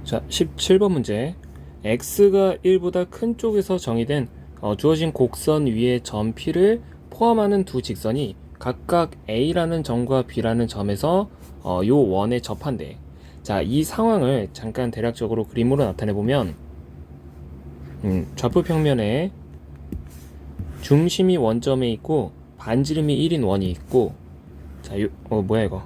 자, 17번 문제. x가 1보다 큰 쪽에서 정의된 주어진 곡선 위의 점 P를 포함하는 두 직선이 각각 A라는 점과 B라는 점에서 요 원에 접한대. 자, 이 상황을 잠깐 대략적으로 그림으로 나타내보면 좌표 평면에 중심이 원점에 있고 반지름이 1인 원이 있고, 자, 뭐야 이거.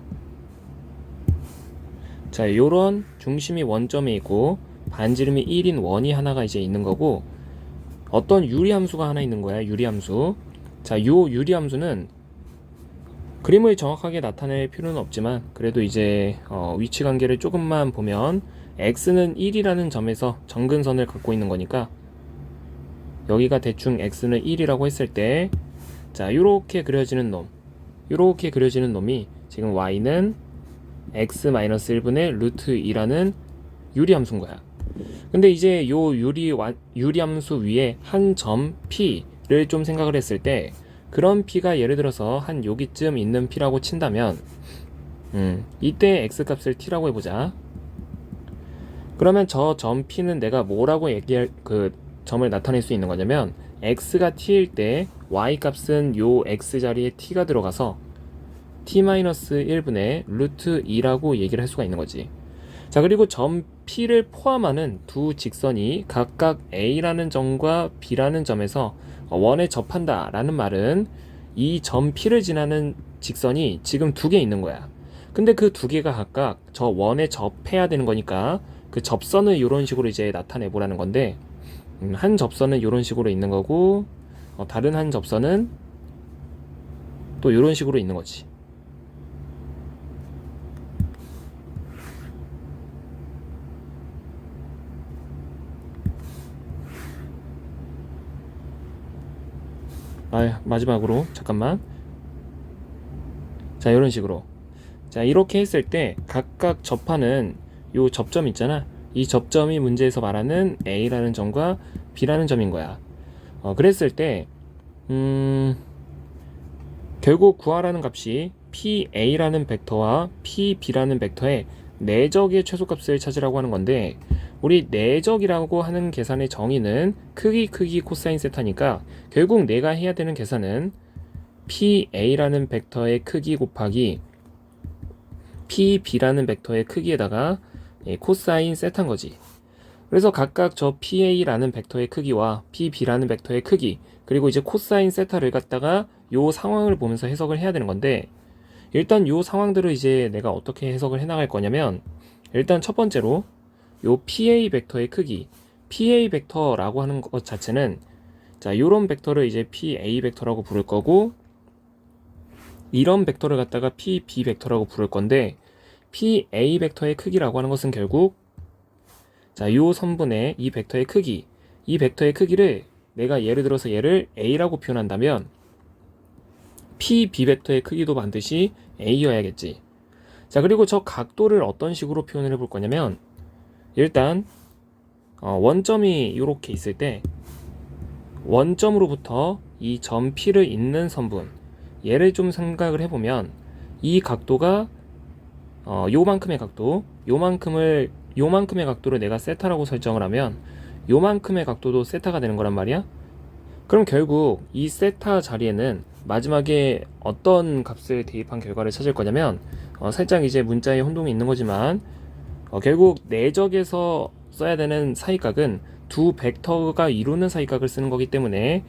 자, 요런 중심이 원점에 있고 반지름이 1인 원이 하나가 이제 있는 거고, 어떤 유리함수가 하나 있는 거야. 유리함수. 자, 요 유리함수는 그림을 정확하게 나타낼 필요는 없지만 그래도 이제 위치 관계를 조금만 보면 x는 1이라는 점에서 정근선을 갖고 있는 거니까, 여기가 대충 x는 1이라고 했을 때, 자, 요렇게 그려지는 놈이 지금 y는 x-1분의 루트 2라는 유리함수인 거야. 근데 이제 요 유리함수 위에 한 점 P를 좀 생각을 했을 때, 그런 P가 예를 들어서 한 여기쯤 있는 P라고 친다면, 이때 X값을 T라고 해보자. 그러면 저 점 P는 내가 뭐라고 얘기할, 그 점을 나타낼 수 있는 거냐면, X가 T일 때 Y값은 요 X 자리에 T가 들어가서 T-1분의 루트 2라고 얘기를 할 수가 있는 거지. 자, 그리고 점 P를 포함하는 두 직선이 각각 A라는 점과 B라는 점에서 원에 접한다 라는 말은 이 점 P를 지나는 직선이 지금 두 개 있는 거야. 근데 그 두 개가 각각 저 원에 접해야 되는 거니까 그 접선을 이런 식으로 이제 나타내 보라는 건데, 한 접선은 이런 식으로 있는 거고, 다른 한 접선은 또 이런 식으로 있는 거지. 마지막으로 잠깐만. 자, 이런 식으로. 자, 이렇게 했을 때 각각 접하는 요 접점 있잖아. 이 접점이 문제에서 말하는 A라는 점과 B라는 점인 거야. 그랬을 때 결국 구하라는 값이 PA라는 벡터와 PB라는 벡터의 내적의 최소값을 찾으라고 하는 건데, 우리 내적이라고 하는 계산의 정의는 크기 코사인 세타니까 결국 내가 해야 되는 계산은 PA라는 벡터의 크기 곱하기 PB라는 벡터의 크기에다가 코사인 세타인 거지. 그래서 각각 저 PA라는 벡터의 크기와 PB라는 벡터의 크기, 그리고 이제 코사인 세타를 갖다가 요 상황을 보면서 해석을 해야 되는 건데, 일단 요 상황들을 이제 내가 어떻게 해석을 해 나갈 거냐면, 일단 첫 번째로 요 PA 벡터의 크기, PA 벡터라고 하는 것 자체는, 자, 요런 벡터를 이제 PA 벡터라고 부를 거고, 이런 벡터를 갖다가 PB 벡터라고 부를 건데, PA 벡터의 크기라고 하는 것은 결국, 자, 요 선분의 이 벡터의 크기, 이 벡터의 크기를 내가 예를 들어서 얘를 A라고 표현한다면 PB 벡터의 크기도 반드시 A여야겠지. 자, 그리고 저 각도를 어떤 식으로 표현을 해볼 거냐면, 일단 원점이 이렇게 있을 때 원점으로부터 이 점 P를 잇는 선분, 얘를 좀 생각을 해보면 이 각도가 요만큼의 각도, 요만큼의 각도를 내가 세타라고 설정을 하면 요만큼의 각도도 세타가 되는 거란 말이야. 그럼 결국 이 세타 자리에는 마지막에 어떤 값을 대입한 결과를 찾을 거냐면, 살짝 이제 문자에 혼동이 있는 거지만 결국 내적에서 써야 되는 사이각은 두 벡터가 이루는 사이각을 쓰는 거기 때문에,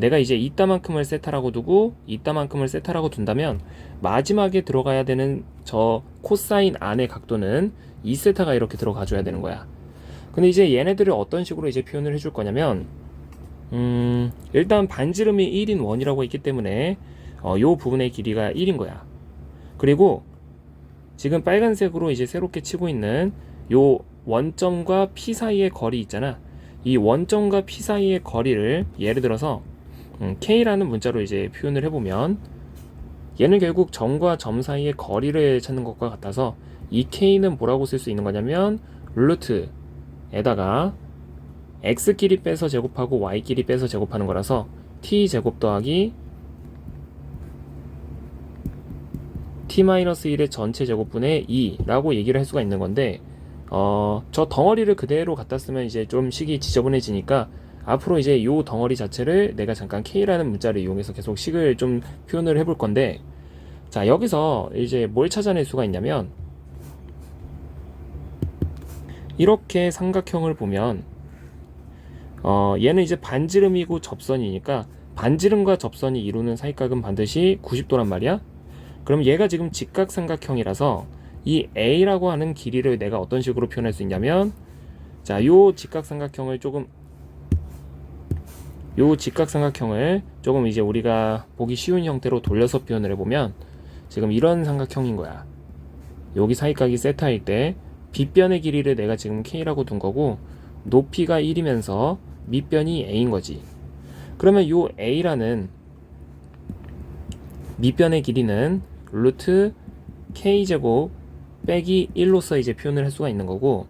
내가 이제 이따만큼을 세타라고 두고 이따만큼을 세타라고 둔다면 마지막에 들어가야 되는 저 코사인 안의 각도는 2세타가 이렇게 들어가 줘야 되는 거야. 근데 이제 얘네들을 어떤 식으로 이제 표현을 해줄 거냐면, 일단 반지름이 1인 원이라고 있기 때문에 요 부분의 길이가 1인 거야. 그리고 지금 빨간색으로 이제 새롭게 치고 있는 요 원점과 P 사이의 거리 있잖아. 이 원점과 P 사이의 거리를 예를 들어서 K라는 문자로 이제 표현을 해보면, 얘는 결국 점과 점 사이의 거리를 찾는 것과 같아서 이 K는 뭐라고 쓸 수 있는 거냐면, 루트에다가 X끼리 빼서 제곱하고 Y끼리 빼서 제곱하는 거라서 T제곱 더하기 T-1의 전체 제곱분의 2라고 얘기를 할 수가 있는 건데, 저 덩어리를 그대로 갖다 쓰면 이제 좀 식이 지저분해지니까 앞으로 이제 요 덩어리 자체를 내가 잠깐 K라는 문자를 이용해서 계속 식을 좀 표현을 해볼 건데, 자, 여기서 이제 뭘 찾아낼 수가 있냐면, 이렇게 삼각형을 보면, 얘는 이제 반지름이고 접선이니까 반지름과 접선이 이루는 사이각은 반드시 90도란 말이야. 그럼 얘가 지금 직각삼각형이라서 이 A라고 하는 길이를 내가 어떤 식으로 표현할 수 있냐면, 자, 요 직각삼각형을 조금 이제 우리가 보기 쉬운 형태로 돌려서 표현을 해보면 지금 이런 삼각형인 거야. 여기 사이각이 세타일 때 빗변의 길이를 내가 지금 K라고 둔 거고, 높이가 1이면서 밑변이 A인 거지. 그러면 요 A라는 밑변의 길이는 루트 K제곱 빼기 1로서 이제 표현을 할 수가 있는 거고,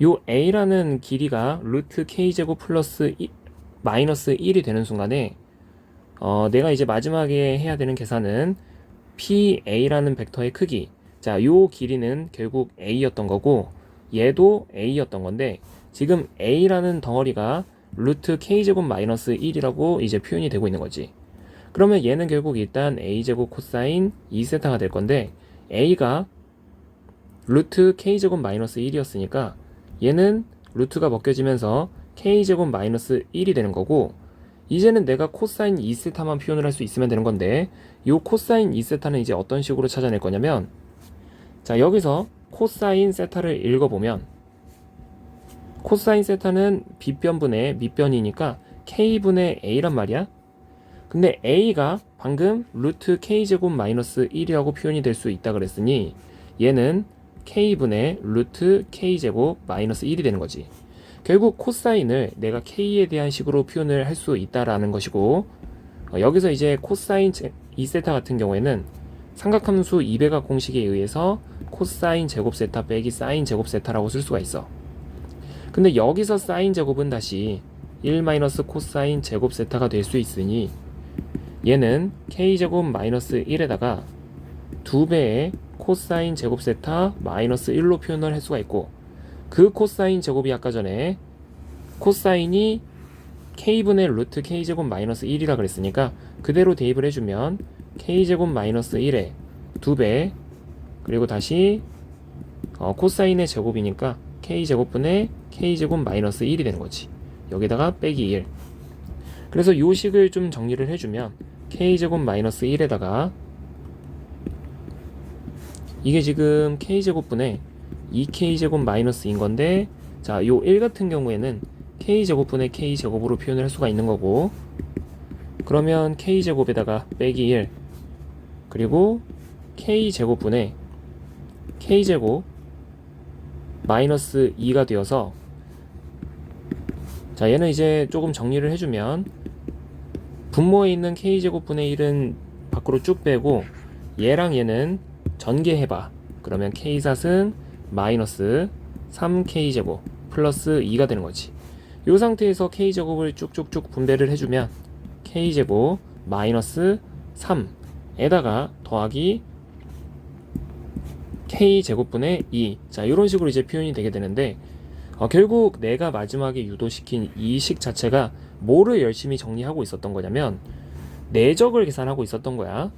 요 A라는 길이가 루트 K제곱 플러스 마이너스 1이 되는 순간에 내가 이제 마지막에 해야 되는 계산은 PA라는 벡터의 크기, 자, 요 길이는 결국 A였던 거고 얘도 A였던 건데, 지금 A라는 덩어리가 루트 K제곱 마이너스 1이라고 이제 표현이 되고 있는 거지. 그러면 얘는 결국 일단 A제곱 코사인 2세타가 될 건데, A가 루트 K제곱 마이너스 1이었으니까 얘는 루트가 벗겨지면서 K제곱 마이너스 1이 되는 거고, 이제는 내가 코사인 2세타만 표현을 할 수 있으면 되는 건데, 요 코사인 2세타는 이제 어떤 식으로 찾아낼 거냐면, 자, 여기서 코사인 세타를 읽어보면 코사인 세타는 빗변분의 밑변이니까 K분의 A란 말이야. 근데 A가 방금 루트 K제곱 마이너스 1이라고 표현이 될 수 있다 그랬으니 얘는 K분의 루트 K제곱 마이너스 1이 되는 거지. 결국 코사인을 내가 K에 대한 식으로 표현을 할 수 있다라는 것이고, 여기서 이제 코사인 2세타 같은 경우에는 삼각함수 2배각 공식에 의해서 코사인 제곱 세타 빼기 사인 제곱 세타라고 쓸 수가 있어. 근데 여기서 사인 제곱은 다시 1 마이너스 코사인 제곱 세타가 될 수 있으니 얘는 K제곱 마이너스 1에다가 2배의 코사인 제곱 세타 마이너스 1로 표현을 할 수가 있고, 그 코사인 제곱이 아까 전에 코사인이 K분의 루트 K제곱 마이너스 1이라 그랬으니까 그대로 대입을 해주면 K제곱 마이너스 1에 2배, 그리고 다시 코사인의 제곱이니까 K제곱분의 K제곱 마이너스 1이 되는 거지. 여기다가 빼기 1. 그래서 요 식을 좀 정리를 해주면 K제곱 마이너스 1에다가 이게 지금 K제곱분의 2K제곱 마이너스인 건데, 자, 요 1 같은 경우에는 K제곱분의 K제곱으로 표현을 할 수가 있는 거고, 그러면 K제곱에다가 빼기 1, 그리고 K제곱분의 K제곱 마이너스 2가 되어서, 자, 얘는 이제 조금 정리를 해주면 분모에 있는 K제곱분의 1은 밖으로 쭉 빼고 얘랑 얘는 전개해봐. 그러면 K사승 마이너스 3K제곱 플러스 2가 되는 거지. 이 상태에서 K제곱을 쭉쭉쭉 분배를 해주면 K제곱 마이너스 3에다가 더하기 K제곱분의 2. 자, 이런 식으로 이제 표현이 되게 되는데, 결국 내가 마지막에 유도시킨 이 식 자체가 뭐를 열심히 정리하고 있었던 거냐면 내적을 계산하고 있었던 거야.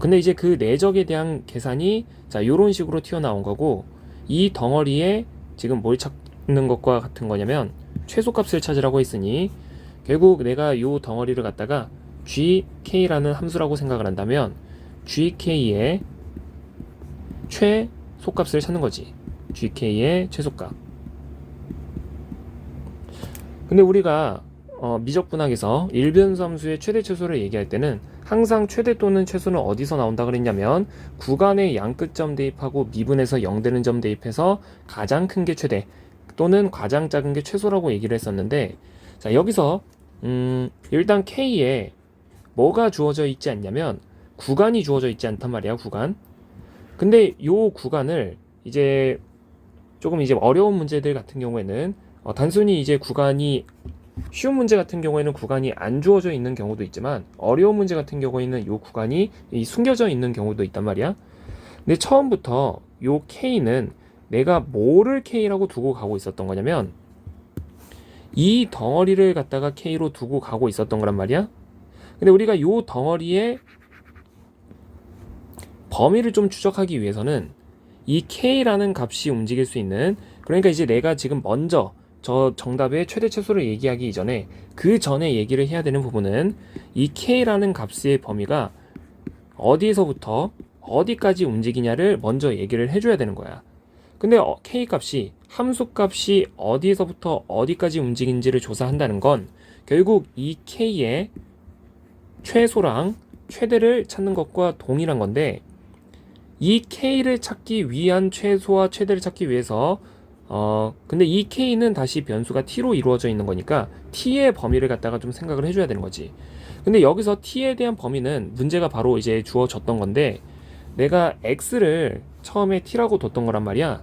근데 이제 그 내적에 대한 계산이 자, 요런 식으로 튀어나온 거고, 이 덩어리에 지금 뭘 찾는 것과 같은 거냐면 최소값을 찾으라고 했으니, 결국 내가 요 덩어리를 갖다가 GK라는 함수라고 생각을 한다면 GK의 최소값을 찾는 거지. GK의 최소값. 근데 우리가 미적분학에서 일변수 함수의 최대 최소를 얘기할 때는 항상 최대 또는 최소는 어디서 나온다 그랬냐면 구간의 양끝점 대입하고 미분에서 0 되는 점 대입해서 가장 큰 게 최대 또는 가장 작은 게 최소라고 얘기를 했었는데, 자, 여기서 일단 K에 뭐가 주어져 있지 않냐면 구간이 주어져 있지 않단 말이야. 구간. 근데 요 구간을 이제 조금 이제 어려운 문제들 같은 경우에는 단순히 이제 구간이, 쉬운 문제 같은 경우에는 구간이 안 주어져 있는 경우도 있지만 어려운 문제 같은 경우에는 요 구간이 숨겨져 있는 경우도 있단 말이야. 근데 처음부터 요 K는 내가 뭐를 K라고 두고 가고 있었던 거냐면 이 덩어리를 갖다가 K로 두고 가고 있었던 거란 말이야. 근데 우리가 요 덩어리의 범위를 좀 추적하기 위해서는 이 K라는 값이 움직일 수 있는, 그러니까 이제 내가 지금 먼저 저 정답의 최대 최소를 얘기하기 이전에 그 전에 얘기를 해야 되는 부분은 이 K라는 값의 범위가 어디에서부터 어디까지 움직이냐를 먼저 얘기를 해줘야 되는 거야. 근데 K 값이, 함수 값이 어디에서부터 어디까지 움직이는지를 조사한다는 건 결국 이 K의 최소랑 최대를 찾는 것과 동일한 건데, 이 K를 찾기 위한 최소와 최대를 찾기 위해서 근데 이 K는 다시 변수가 T로 이루어져 있는 거니까 T의 범위를 갖다가 좀 생각을 해줘야 되는 거지. 근데 여기서 T에 대한 범위는 문제가 바로 이제 주어졌던 건데 내가 X를 처음에 T라고 뒀던 거란 말이야.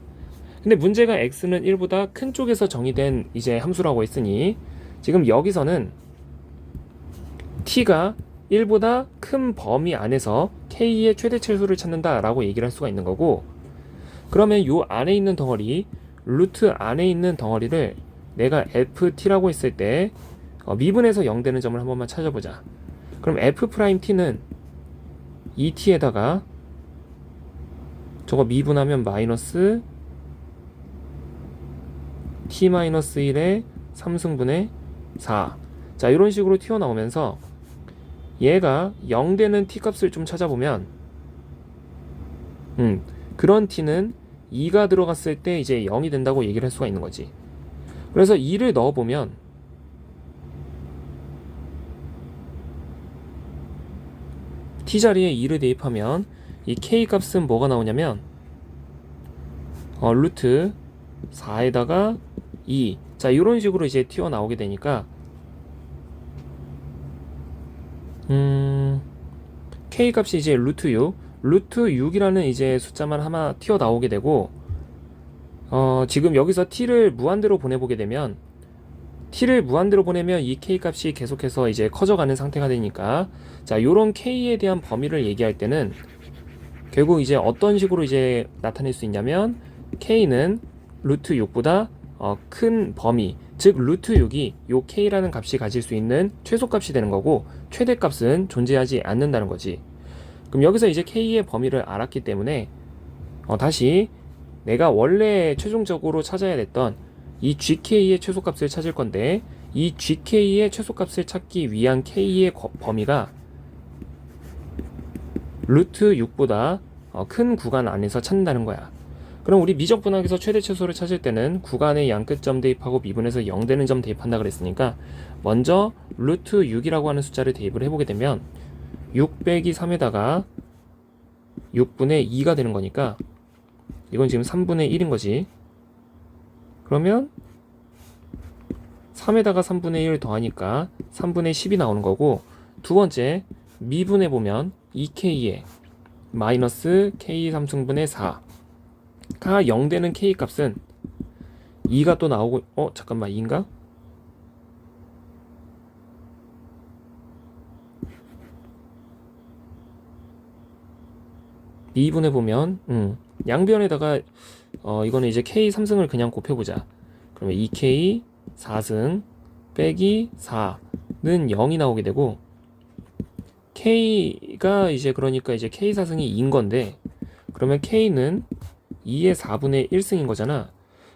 근데 문제가 X는 1보다 큰 쪽에서 정의된 이제 함수라고 했으니 지금 여기서는 T가 1보다 큰 범위 안에서 K의 최대 최소를 찾는다 라고 얘기를 할 수가 있는 거고, 그러면 요 안에 있는 덩어리, 루트 안에 있는 덩어리를 내가 FT라고 했을 때 미분에서 0 되는 점을 한 번만 찾아보자. 그럼 F'T는 2T에다가 저거 미분하면 마이너스 T-1의 3승분의 4. 자, 이런 식으로 튀어나오면서 얘가 0 되는 T값을 좀 찾아보면 그런 T는 2가 들어갔을 때 이제 0이 된다고 얘기를 할 수가 있는 거지. 그래서 2를 넣어보면 T 자리에 2를 대입하면 이 K 값은 뭐가 나오냐면 루트 4에다가 2. 자, 이런 식으로 이제 튀어나오게 되니까 K 값이 이제 루트 6이라는 이제 숫자만 하나 튀어나오게 되고, 지금 여기서 T를 무한대로 보내보게 되면 이 K 값이 계속해서 이제 커져가는 상태가 되니까, 자, 요런 K에 대한 범위를 얘기할 때는 결국 이제 어떤 식으로 이제 나타낼 수 있냐면 K는 루트 6보다 큰 범위, 즉 루트 6이 요 K라는 값이 가질 수 있는 최소값이 되는 거고 최대값은 존재하지 않는다는 거지. 그럼 여기서 이제 K의 범위를 알았기 때문에 다시 내가 원래 최종적으로 찾아야 됐던 이 GK의 최소값을 찾을 건데, 이 GK의 최소값을 찾기 위한 K의 범위가 루트 6보다 큰 구간 안에서 찾는다는 거야. 그럼 우리 미적분학에서 최대 최소를 찾을 때는 구간의 양끝점 대입하고 미분해서 0 되는 점 대입한다 그랬으니까 먼저 루트 6이라고 하는 숫자를 대입을 해보게 되면 6 빼기 3에다가 6분의 2가 되는 거니까 이건 지금 3분의 1인 거지. 그러면 3에다가 3분의 1 더하니까 3분의 10이 나오는 거고, 두 번째 미분해 보면 2K에 마이너스 K 3승분의 4가 0 되는 K 값은 2가 또 나오고, 잠깐만, 2인가? 미분해 보면 양변에다가 이거는 이제 K 3승을 그냥 곱해보자. 그러면 2K 4승 빼기 4는 0이 나오게 되고, K가 이제 그러니까 이제 K 4승이 2인 건데, 그러면 K는 2의 4분의 1승인 거잖아.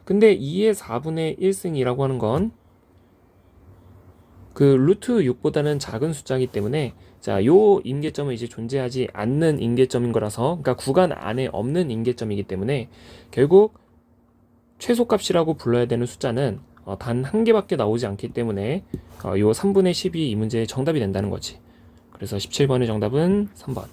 근데 2의 4분의 1승이라고 하는 건 그 루트 6보다는 작은 숫자이기 때문에, 자, 요 임계점은 이제 존재하지 않는 임계점인 거라서, 그러니까 구간 안에 없는 임계점이기 때문에 결국 최소값이라고 불러야 되는 숫자는 단 한 개밖에 나오지 않기 때문에 요 3분의 10이 이 문제의 정답이 된다는 거지. 그래서 17번의 정답은 3번.